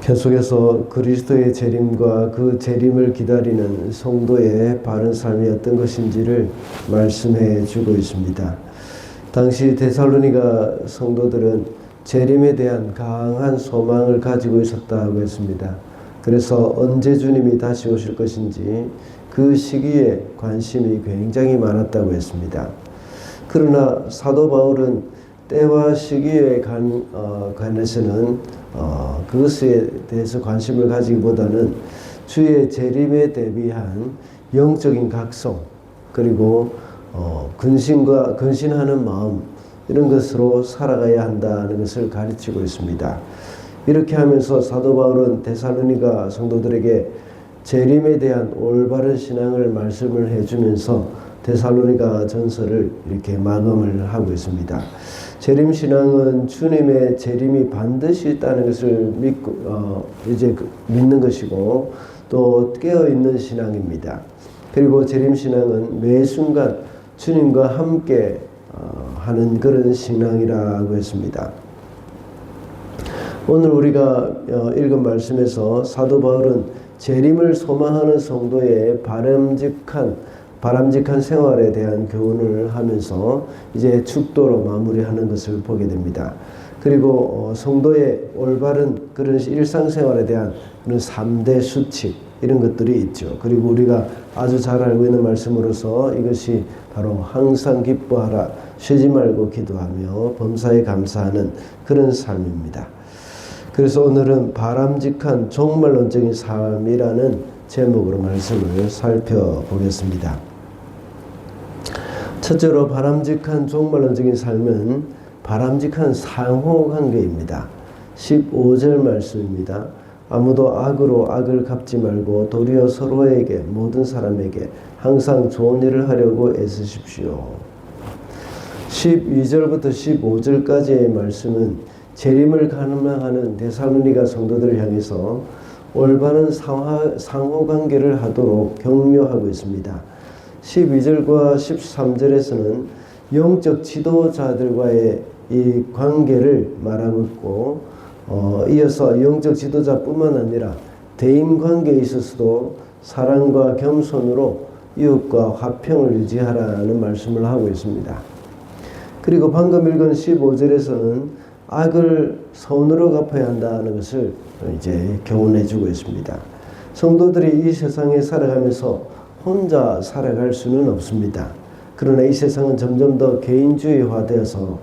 계속해서 그리스도의 재림과 그 재림을 기다리는 성도의 바른 삶이 어떤 것인지를 말씀해 주고 있습니다. 당시 데살로니가 성도들은 재림에 대한 강한 소망을 가지고 있었다고 했습니다. 그래서 언제 주님이 다시 오실 것인지 그 시기에 관심이 굉장히 많았다고 했습니다. 그러나 사도 바울은 때와 시기에 관해서는 그것에 대해서 관심을 가지기보다는 주의 재림에 대비한 영적인 각성, 그리고 근신하는 마음, 이런 것으로 살아가야 한다는 것을 가르치고 있습니다. 이렇게 하면서 사도 바울은 데살로니가 성도들에게 재림에 대한 올바른 신앙을 말씀을 해주면서 데살로니가 전서를 이렇게 마감을 하고 있습니다. 재림 신앙은 주님의 재림이 반드시 있다는 것을 믿는 것이고 또 깨어 있는 신앙입니다. 그리고 재림 신앙은 매 순간 주님과 함께 하는 그런 신앙이라고 했습니다. 오늘 우리가 읽은 말씀에서 사도 바울은 재림을 소망하는 성도의 바람직한 생활에 대한 교훈을 하면서 이제 축도로 마무리하는 것을 보게 됩니다. 그리고 성도의 올바른 그런 일상생활에 대한 그런 3대 수칙, 이런 것들이 있죠. 그리고 우리가 아주 잘 알고 있는 말씀으로서 이것이 바로 항상 기뻐하라, 쉬지 말고 기도하며 범사에 감사하는 그런 삶입니다. 그래서 오늘은 바람직한 종말론적인 삶이라는 제목으로 말씀을 살펴보겠습니다. 첫째로 바람직한 종말론적인 삶은 바람직한 상호관계입니다. 15절 말씀입니다. 아무도 악으로 악을 갚지 말고 도리어 서로에게, 모든 사람에게 항상 좋은 일을 하려고 애쓰십시오. 12절부터 15절까지의 말씀은 재림을 가늠하는 데살로니가 성도들을 향해서 올바른 상호관계를 하도록 격려하고 있습니다. 12절과 13절에서는 영적 지도자들과의 이 관계를 말하고 있고, 이어서 영적 지도자뿐만 아니라 대인관계에 있어서도 사랑과 겸손으로 이웃과 화평을 유지하라는 말씀을 하고 있습니다. 그리고 방금 읽은 15절에서는 악을 선으로 갚아야 한다는 것을 이제 교훈해 주고 있습니다. 성도들이 이 세상에 살아가면서 혼자 살아갈 수는 없습니다. 그러나 이 세상은 점점 더 개인주의화되어서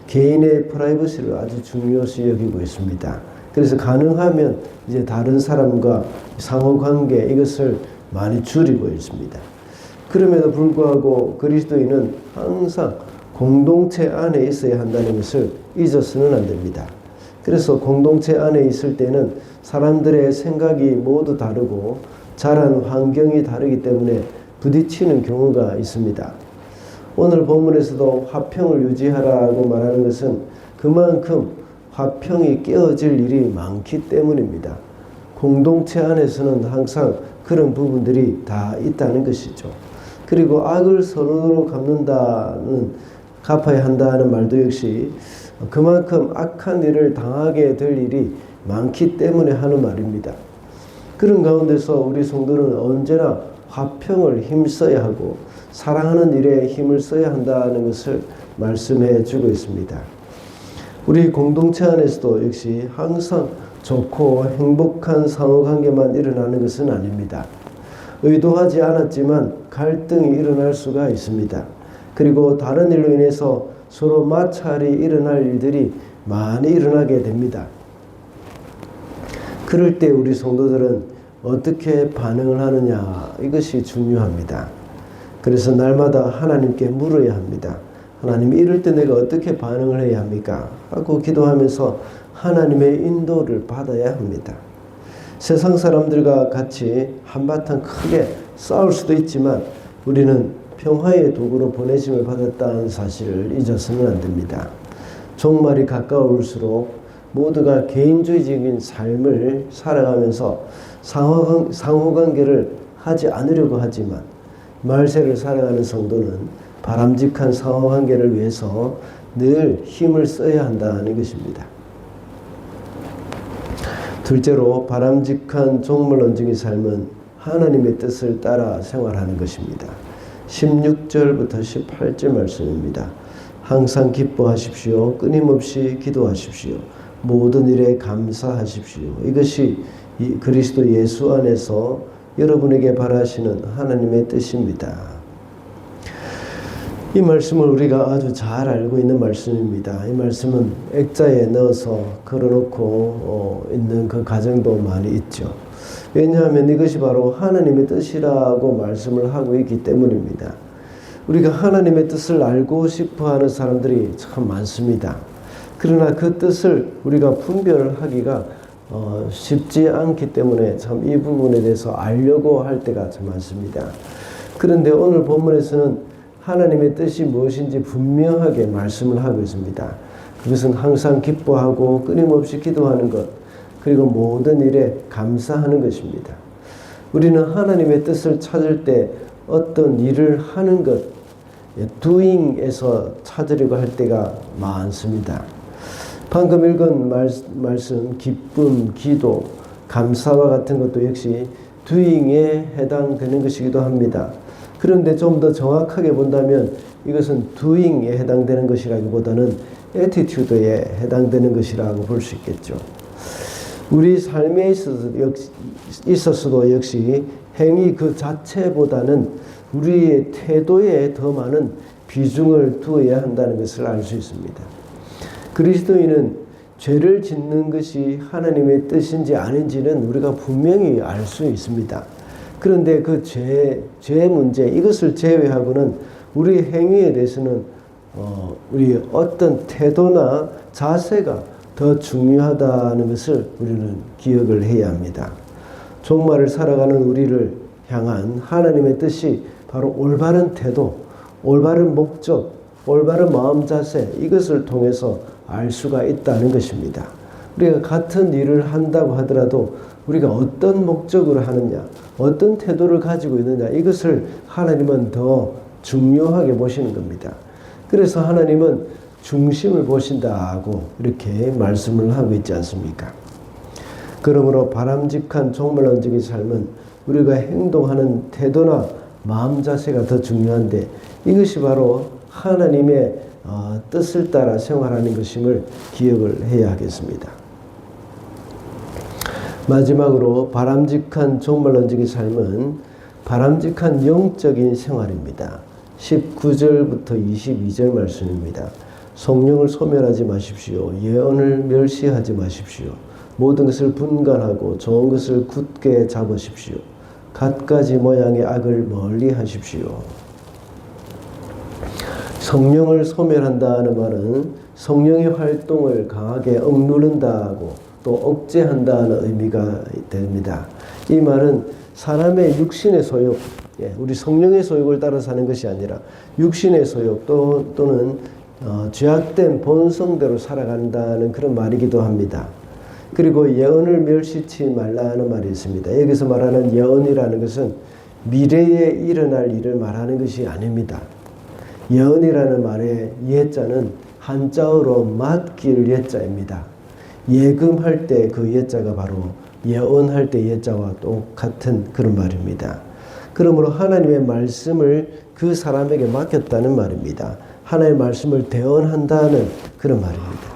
개인의 프라이버시를 아주 중요시 여기고 있습니다. 그래서 가능하면 이제 다른 사람과 상호관계, 이것을 많이 줄이고 있습니다. 그럼에도 불구하고 그리스도인은 항상 공동체 안에 있어야 한다는 것을 잊어서는 안 됩니다. 그래서 공동체 안에 있을 때는 사람들의 생각이 모두 다르고 자란 환경이 다르기 때문에 부딪히는 경우가 있습니다. 오늘 본문에서도 화평을 유지하라고 말하는 것은 그만큼 화평이 깨어질 일이 많기 때문입니다. 공동체 안에서는 항상 그런 부분들이 다 있다는 것이죠. 그리고 악을 선으로 갚아야 한다는 말도 역시 그만큼 악한 일을 당하게 될 일이 많기 때문에 하는 말입니다. 그런 가운데서 우리 성도는 언제나 화평을 힘써야 하고 사랑하는 일에 힘을 써야 한다는 것을 말씀해 주고 있습니다. 우리 공동체 안에서도 역시 항상 좋고 행복한 상호관계만 일어나는 것은 아닙니다. 의도하지 않았지만 갈등이 일어날 수가 있습니다. 그리고 다른 일로 인해서 서로 마찰이 일어날 일들이 많이 일어나게 됩니다. 그럴 때 우리 성도들은 어떻게 반응을 하느냐, 이것이 중요합니다. 그래서 날마다 하나님께 물어야 합니다. 하나님, 이럴 때 내가 어떻게 반응을 해야 합니까? 하고 기도하면서 하나님의 인도를 받아야 합니다. 세상 사람들과 같이 한바탕 크게 싸울 수도 있지만 우리는 평화의 도구로 보내심을 받았다는 사실을 잊어서는 안 됩니다. 종말이 가까울수록 모두가 개인주의적인 삶을 살아가면서 상호관계를 하지 않으려고 하지만 말세를 살아가는 성도는 바람직한 상호관계를 위해서 늘 힘을 써야 한다는 것입니다. 둘째로 바람직한 종말론적인 삶은 하나님의 뜻을 따라 생활하는 것입니다. 16절부터 18절 말씀입니다. 항상 기뻐하십시오. 끊임없이 기도하십시오. 모든 일에 감사하십시오. 이것이 그리스도 예수 안에서 여러분에게 바라시는 하나님의 뜻입니다. 이 말씀을 우리가 아주 잘 알고 있는 말씀입니다. 이 말씀은 액자에 넣어서 걸어놓고 있는 그 가정도 많이 있죠. 왜냐하면 이것이 바로 하나님의 뜻이라고 말씀을 하고 있기 때문입니다. 우리가 하나님의 뜻을 알고 싶어하는 사람들이 참 많습니다. 그러나 그 뜻을 우리가 분별하기가 쉽지 않기 때문에 참 이 부분에 대해서 알려고 할 때가 참 많습니다. 그런데 오늘 본문에서는 하나님의 뜻이 무엇인지 분명하게 말씀을 하고 있습니다. 그것은 항상 기뻐하고 끊임없이 기도하는 것, 그리고 모든 일에 감사하는 것입니다. 우리는 하나님의 뜻을 찾을 때 어떤 일을 하는 것, doing에서 찾으려고 할 때가 많습니다. 방금 읽은 말씀, 기쁨, 기도, 감사와 같은 것도 역시 doing에 해당되는 것이기도 합니다. 그런데 좀 더 정확하게 본다면 이것은 doing에 해당되는 것이라기보다는 attitude에 해당되는 것이라고 볼 수 있겠죠. 우리 삶에 있어서도 역시 행위 그 자체보다는 우리의 태도에 더 많은 비중을 두어야 한다는 것을 알 수 있습니다. 그리스도인은 죄를 짓는 것이 하나님의 뜻인지 아닌지는 우리가 분명히 알 수 있습니다. 그런데 그 죄의 문제, 이것을 제외하고는 우리 행위에 대해서는 우리 어떤 태도나 자세가 더 중요하다는 것을 우리는 기억을 해야 합니다. 종말을 살아가는 우리를 향한 하나님의 뜻이 바로 올바른 태도, 올바른 목적, 올바른 마음 자세, 이것을 통해서 알 수가 있다는 것입니다. 우리가 같은 일을 한다고 하더라도 우리가 어떤 목적으로 하느냐, 어떤 태도를 가지고 있느냐, 이것을 하나님은 더 중요하게 보시는 겁니다. 그래서 하나님은 중심을 보신다고 이렇게 말씀을 하고 있지 않습니까? 그러므로 바람직한 종말론적인 삶은 우리가 행동하는 태도나 마음 자세가 더 중요한데, 이것이 바로 하나님의 뜻을 따라 생활하는 것임을 기억을 해야 하겠습니다. 마지막으로 바람직한 종말론적인 삶은 바람직한 영적인 생활입니다. 19절부터 22절 말씀입니다. 성령을 소멸하지 마십시오. 예언을 멸시하지 마십시오. 모든 것을 분간하고 좋은 것을 굳게 잡으십시오. 갖가지 모양의 악을 멀리 하십시오. 성령을 소멸한다는 말은 성령의 활동을 강하게 억누른다고 또 억제한다는 의미가 됩니다. 이 말은 사람의 육신의 소욕, 우리 성령의 소욕을 따라 사는 것이 아니라 육신의 소욕 또는 죄악된 본성대로 살아간다는 그런 말이기도 합니다. 그리고 예언을 멸시치 말라는 말이 있습니다. 여기서 말하는 예언이라는 것은 미래에 일어날 일을 말하는 것이 아닙니다. 예언이라는 말의 예자는 한자어로 맡길 예자입니다. 예금할 때 그 예자가 바로 예언할 때 예자와 똑같은 그런 말입니다. 그러므로 하나님의 말씀을 그 사람에게 맡겼다는 말입니다. 하나님의 말씀을 대언한다는 그런 말입니다.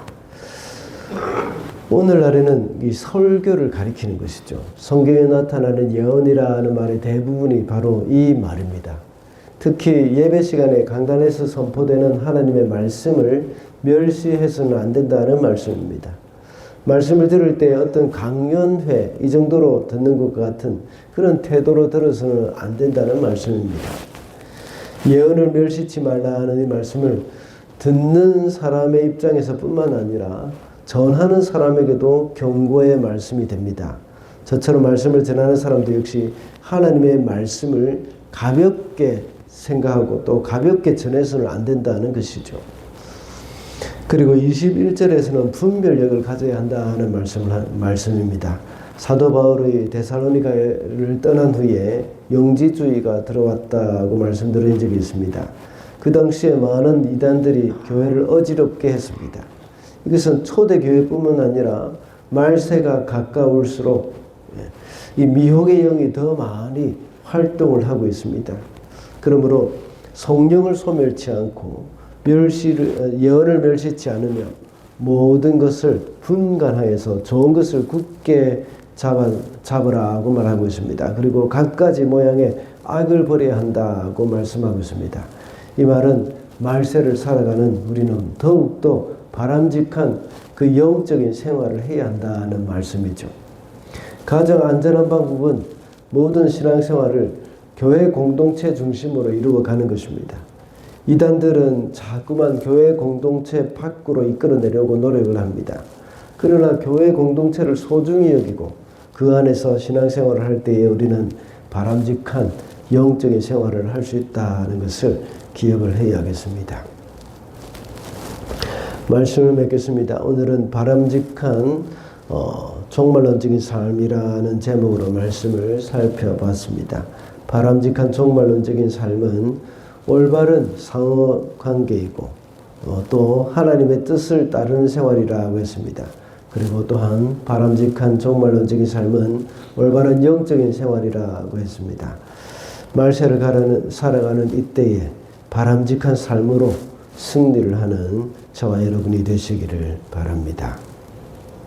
오늘날에는 이 설교를 가리키는 것이죠. 성경에 나타나는 예언이라는 말의 대부분이 바로 이 말입니다. 특히 예배 시간에 강단에서 선포되는 하나님의 말씀을 멸시해서는 안 된다는 말씀입니다. 말씀을 들을 때 어떤 강연회 이 정도로 듣는 것 같은 그런 태도로 들어서는 안 된다는 말씀입니다. 예언을 멸시치 말라는 이 말씀을 듣는 사람의 입장에서 뿐만 아니라 전하는 사람에게도 경고의 말씀이 됩니다. 저처럼 말씀을 전하는 사람도 역시 하나님의 말씀을 가볍게 생각하고 또 가볍게 전해서는 안 된다는 것이죠. 그리고 21절에서는 분별력을 가져야 한다는 말씀입니다. 사도 바울의 데살로니가를 떠난 후에 영지주의가 들어왔다고 말씀드린 적이 있습니다. 그 당시에 많은 이단들이 교회를 어지럽게 했습니다. 이것은 초대교회뿐만 아니라 말세가 가까울수록 이 미혹의 영이 더 많이 활동을 하고 있습니다. 그러므로 성령을 소멸치 않고 예언을 멸시치 않으며 모든 것을 분간하여서 좋은 것을 굳게 잡으라고 말하고 있습니다. 그리고 갖가지 모양의 악을 버려야 한다고 말씀하고 있습니다. 이 말은 말세를 살아가는 우리는 더욱더 바람직한 그 영적인 생활을 해야 한다는 말씀이죠. 가장 안전한 방법은 모든 신앙생활을 교회 공동체 중심으로 이루어가는 것입니다. 이단들은 자꾸만 교회 공동체 밖으로 이끌어내려고 노력을 합니다. 그러나 교회 공동체를 소중히 여기고 그 안에서 신앙생활을 할 때에 우리는 바람직한 영적인 생활을 할 수 있다는 것을 기억을 해야겠습니다. 말씀을 맺겠습니다. 오늘은 바람직한 종말론적인 삶이라는 제목으로 말씀을 살펴봤습니다. 바람직한 종말론적인 삶은 올바른 상호관계이고 또 하나님의 뜻을 따르는 생활이라고 했습니다. 그리고 또한 바람직한 종말론적인 삶은 올바른 영적인 생활이라고 했습니다. 말세를 살아가는 이때에 바람직한 삶으로 승리를 하는 저와 여러분이 되시기를 바랍니다.